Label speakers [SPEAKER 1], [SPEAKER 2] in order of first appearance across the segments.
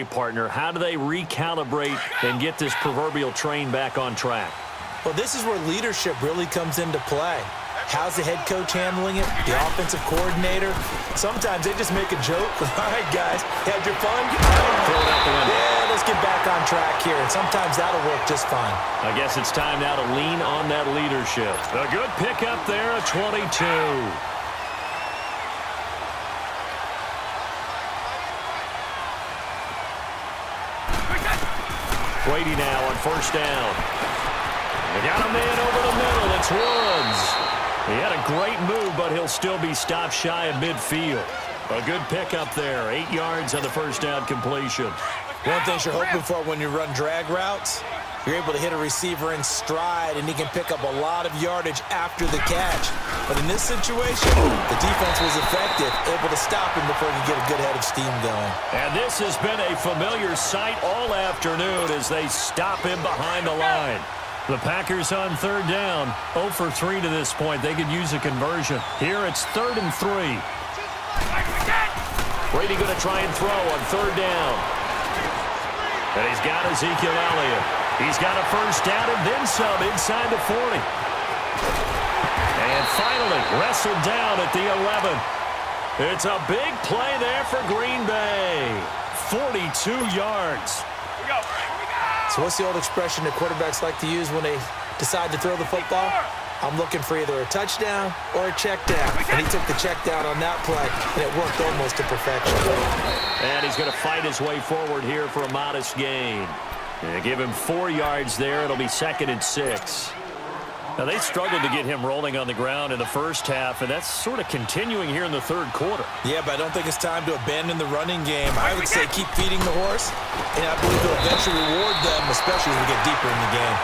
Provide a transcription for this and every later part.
[SPEAKER 1] partner. How do they recalibrate and get this proverbial train back on track?
[SPEAKER 2] Well, this is where leadership really comes into play. How's the head coach handling it? The offensive coordinator? Sometimes they just make a joke. All right, guys, had your fun?
[SPEAKER 1] Throw it out the window.
[SPEAKER 2] Yeah, let's get back on track here. And sometimes that'll work just fine.
[SPEAKER 1] I guess it's time now to lean on that leadership. A good pickup there, a 22. Brady now on first down. They got a man over the middle. It's Woods. He had a great move, but he'll still be stopped shy of midfield. A good pickup there. 8 yards on the first down completion.
[SPEAKER 2] One thing you're hoping for when you run drag routes, you're able to hit a receiver in stride, and he can pick up a lot of yardage after the catch. But in this situation, the defense was effective, able to stop him before he could get a good head of steam going.
[SPEAKER 1] And this has been a familiar sight all afternoon as they stop him behind the line. The Packers on third down, 0 for 3 to this point. They could use a conversion. Here it's 3rd and 3. Brady going to try and throw on third down. And he's got Ezekiel Elliott. He's got a first down and then some inside the 40. And finally wrestled down at the 11. It's a big play there for Green Bay. 42 yards.
[SPEAKER 2] So what's the old expression that quarterbacks like to use when they decide to throw the football? I'm looking for either a touchdown or a check down. And he took the check down on that play, and it worked almost to perfection.
[SPEAKER 1] And he's going to fight his way forward here for a modest gain. Give him 4 yards there. It'll be 2nd and 6. Now, they struggled to get him rolling on the ground in the first half, and that's sort of continuing here in the third quarter.
[SPEAKER 2] Yeah, but I don't think it's time to abandon the running game. I would say keep feeding the horse, and I believe they'll eventually reward them, especially as we get deeper in the game.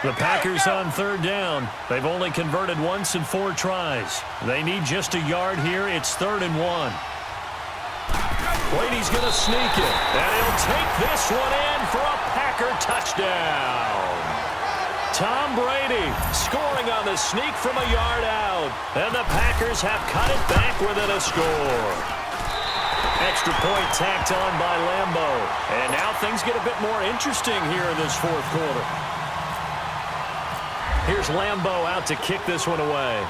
[SPEAKER 1] The Packers on third down. They've only converted once in 4 tries. They need just a yard here. It's 3rd and 1. Brady's going to sneak it. And he'll take this one in for a Packer touchdown. Tom Brady scoring on the sneak from a yard out. And the Packers have cut it back within a score. Extra point tacked on by Lambo. And now things get a bit more interesting here in this fourth quarter. Here's Lambo out to kick this one away.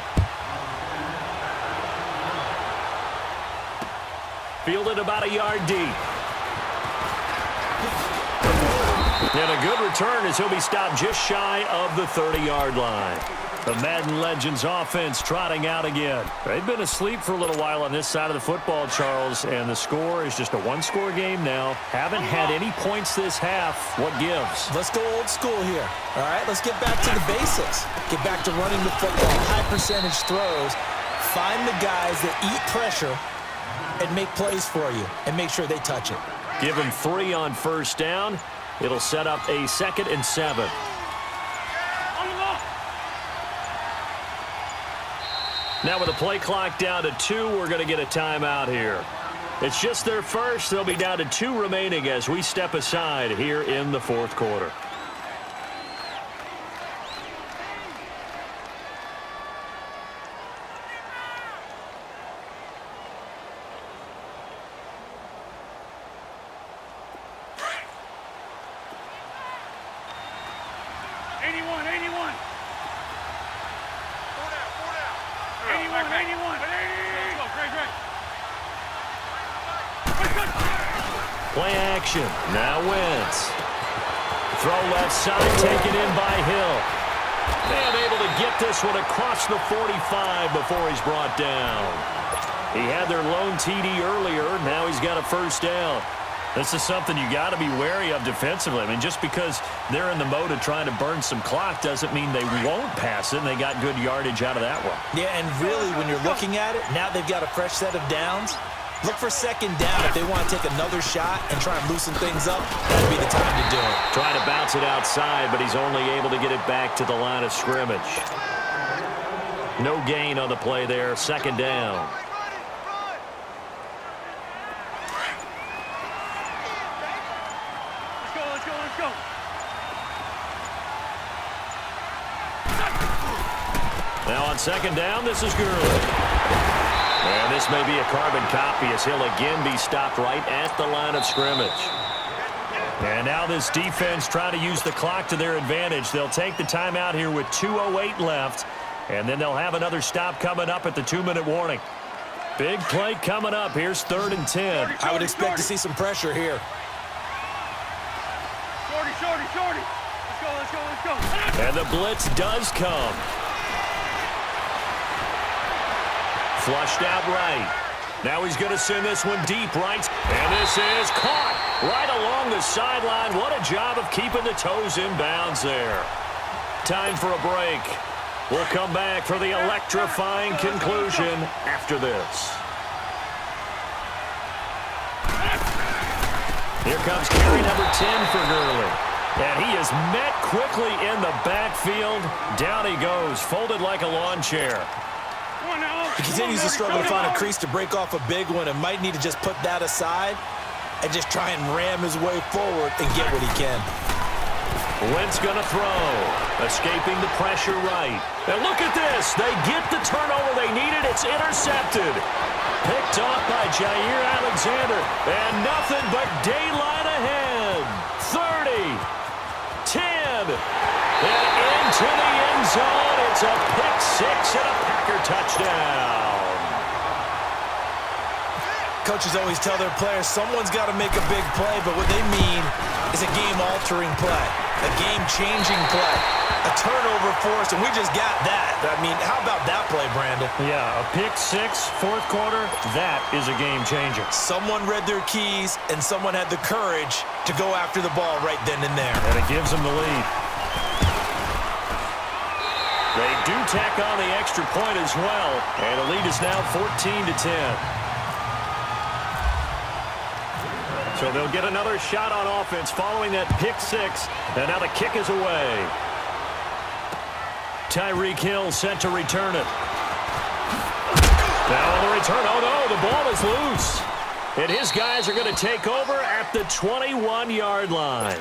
[SPEAKER 1] Fielded about a yard deep. And a good return as he'll be stopped just shy of the 30-yard line. The Madden Legends offense trotting out again. They've been asleep for a little while on this side of the football, Charles, and the score is just a one-score game now. Haven't had any points this half. What gives?
[SPEAKER 2] Let's go old school here. All right, let's get back to the basics. Get back to running the football, high-percentage throws. Find the guys that eat pressure and make plays for you and make sure they touch it.
[SPEAKER 1] Give them 3 on first down. It'll set up a 2nd and 7. Now with the play clock down to 2, we're going to get a timeout here. It's just their first. They'll be down to 2 remaining as we step aside here in the fourth quarter. Play action. Now Wentz. Throw left side taken in by Hill. And able to get this one across the 45 before he's brought down. He had their lone TD earlier. Now he's got a first down. This is something you got to be wary of defensively. I mean, just because they're in the mode of trying to burn some clock doesn't mean they won't pass it, and they got good yardage out of that one.
[SPEAKER 2] Yeah, and really, when you're looking at it, now they've got a fresh set of downs. Look for second down if they want to take another shot and try and loosen things up. That'd be the time to do it.
[SPEAKER 1] Trying to bounce it outside, but he's only able to get it back to the line of scrimmage. No gain on the play there. Second down. Now on second down, this is Gurley. And this may be a carbon copy as he'll again be stopped right at the line of scrimmage. And now this defense trying to use the clock to their advantage. They'll take the timeout here with 2:08 left. And then they'll have another stop coming up at the 2-minute warning. Big play coming up. Here's 3rd and 10.
[SPEAKER 2] I would expect to see some pressure here.
[SPEAKER 3] Shorty. Let's go.
[SPEAKER 1] And the blitz does come. Flushed out right. Now he's going to send this one deep right. And this is caught right along the sideline. What a job of keeping the toes in bounds there. Time for a break. We'll come back for the electrifying conclusion after this. Here comes carry number 10 for Gurley. And he is met quickly in the backfield. Down he goes, folded like a lawn chair.
[SPEAKER 2] He continues to struggle to find a crease to break off a big one and might need to just put that aside and just try and ram his way forward and get what he can.
[SPEAKER 1] Wentz going to throw. Escaping the pressure right. And look at this. They get the turnover they needed. It's intercepted. Picked off by Jair Alexander. And nothing but daylight ahead. 30. 10. And into the end zone. It's a pick six and a Packer touchdown.
[SPEAKER 2] Coaches always tell their players someone's got to make a big play, but what they mean is a game-altering play, a game-changing play, a turnover force, and we just got that. I mean, how about that play, Brandon?
[SPEAKER 1] Yeah, a pick six, 4th quarter, that is a game-changer.
[SPEAKER 2] Someone read their keys, and someone had the courage to go after the ball right then and there.
[SPEAKER 1] And it gives them the lead. They do tack on the extra point as well, and the lead is now 14-10. So they'll get another shot on offense following that pick six. And now the kick is away. Tyreek Hill set to return it. Now on the return. Oh, no, the ball is loose. And his guys are going to take over at the 21-yard line.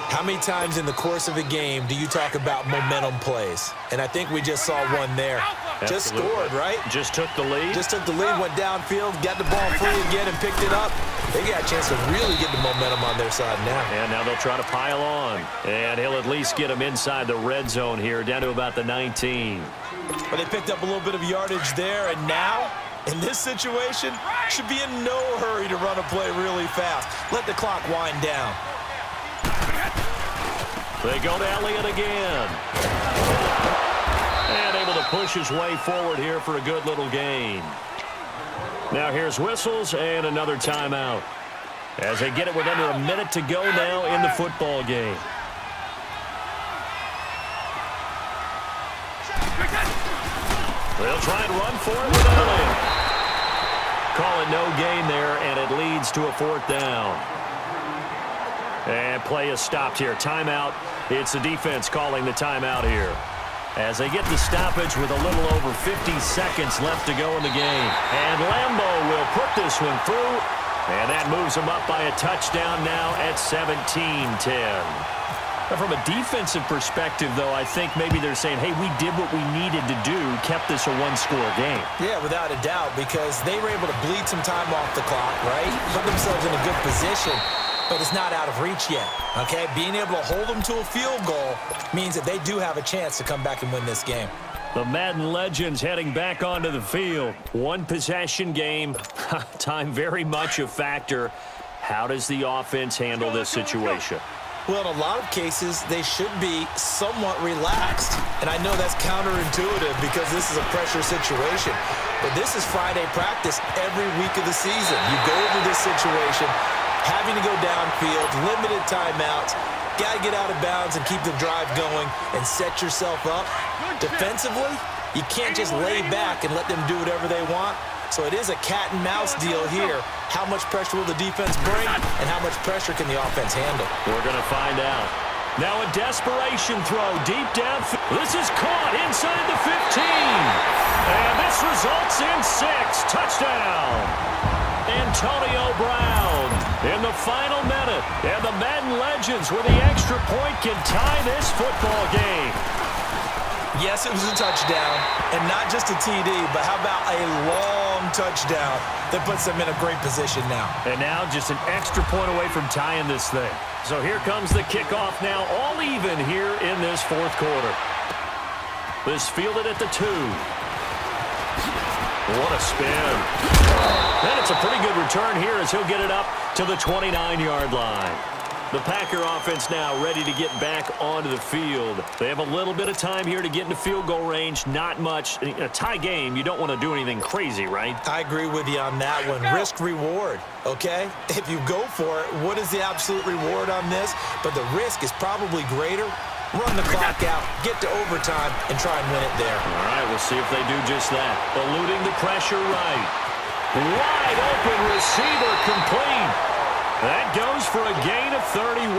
[SPEAKER 2] How many times in the course of a game do you talk about momentum plays? And I think we just saw one there.
[SPEAKER 1] Absolutely.
[SPEAKER 2] Just scored, right?
[SPEAKER 1] Just took the lead.
[SPEAKER 2] Just took the lead, went downfield, got the ball free again and picked it up. They got a chance to really get the momentum on their side now.
[SPEAKER 1] And now they'll try to pile on. And he'll at least get them inside the red zone here, down to about the 19.
[SPEAKER 2] But they picked up a little bit of yardage there, and now, in this situation, should be in no hurry to run a play really fast. Let the clock wind down.
[SPEAKER 1] They go to Elliott again. And able to push his way forward here for a good little gain. Now here's whistles and another timeout. As they get it with under a minute to go now in the football game. They'll try and run for it with Elliott. Call it no gain there, and it leads to a 4th down. And play is stopped here. Timeout. It's the defense calling the timeout here. As they get the stoppage with a little over 50 seconds left to go in the game. And Lambo will put this one through. And that moves them up by a touchdown now at 17-10. From a defensive perspective, though, I think maybe they're saying, hey, we did what we needed to do, kept this a one-score game.
[SPEAKER 2] Yeah, without a doubt, because they were able to bleed some time off the clock, right? Put themselves in a good position. But it's not out of reach yet, okay? Being able to hold them to a field goal means that they do have a chance to come back and win this game.
[SPEAKER 1] The Madden legends heading back onto the field. One possession game. Time very much a factor. How does the offense handle this situation?
[SPEAKER 2] Well, in a lot of cases, they should be somewhat relaxed. And I know that's counterintuitive because this is a pressure situation. But this is Friday practice every week of the season. You go over this situation, having to go downfield, limited timeouts, got to get out of bounds and keep the drive going and set yourself up. Defensively, you can't just lay back and let them do whatever they want. So it is a cat and mouse deal here. How much pressure will the defense bring and how much pressure can the offense handle?
[SPEAKER 1] We're going to find out. Now a desperation throw deep down. This is caught inside the 15. And this results in 6. Touchdown. Antonio Brown in the final minute. And the Madden legends with the extra point can tie this football game.
[SPEAKER 2] Yes, it was a touchdown, and not just a TD, but how about a long touchdown that puts them in a great position now.
[SPEAKER 1] And now just an extra point away from tying this thing. So here comes the kickoff now, all even here in this fourth quarter. This fielded at the 2. What a spin. And it's a pretty good return here as he'll get it up to the 29-yard line. The Packer offense now ready to get back onto the field. They have a little bit of time here to get into field goal range. Not much. In a tie game, you don't want to do anything crazy, right?
[SPEAKER 2] I agree with you on that one. Risk-reward, okay? If you go for it, what is the absolute reward on this? But the risk is probably greater. Run the clock out, get to overtime, and try and win it there.
[SPEAKER 1] All right, we'll see if they do just that. Eluding the pressure right. Wide open receiver complete. That goes for a gain of 31.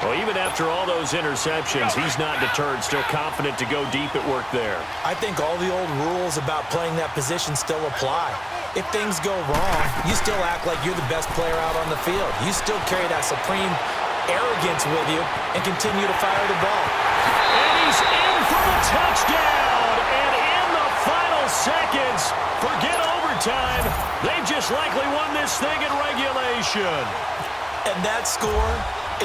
[SPEAKER 1] Well, even after all those interceptions, he's not deterred, still confident to go deep at work there.
[SPEAKER 2] I think all the old rules about playing that position still apply. If things go wrong, you still act like you're the best player out on the field. You still carry that supreme arrogance with you and continue to fire the ball.
[SPEAKER 1] And he's in for the touchdown. And in the final seconds, forget overtime, they've just likely won this thing in regulation.
[SPEAKER 2] And that score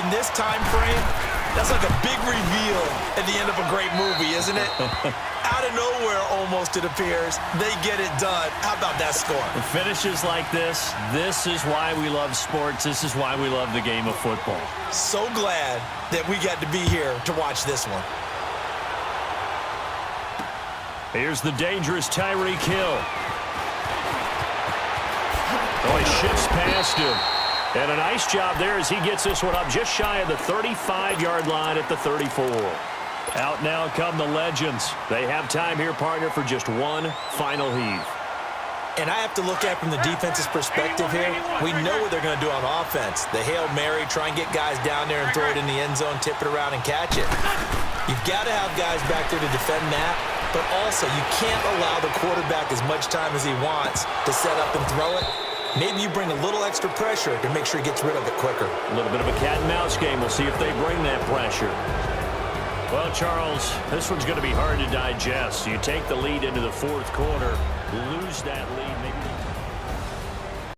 [SPEAKER 2] in this time frame, that's like a big reveal at the end of a great movie, isn't it? Out of nowhere, almost, it appears, they get it done. How about that score?
[SPEAKER 1] Finishes like this is why we love sports. This is why we love the game of football.
[SPEAKER 2] So glad that we got to be here to watch this one.
[SPEAKER 1] Here's the dangerous Tyreek Hill. Oh, he shifts past him. And a nice job there as he gets this one up just shy of the 35-yard line at the 34. Out now come the legends. They have time here, partner, for just one final heave.
[SPEAKER 2] And I have to look at it from the defense's perspective here. We know what they're going to do on offense. The Hail Mary, try and get guys down there and throw it in the end zone, tip it around and catch it. You've got to have guys back there to defend that, but also you can't allow the quarterback as much time as he wants to set up and throw it. Maybe you bring a little extra pressure to make sure he gets rid of it quicker.
[SPEAKER 1] A little bit of a cat and mouse game. We'll see if they bring that pressure. Well, Charles, this one's going to be hard to digest. You take the lead into the fourth quarter, lose that lead, maybe.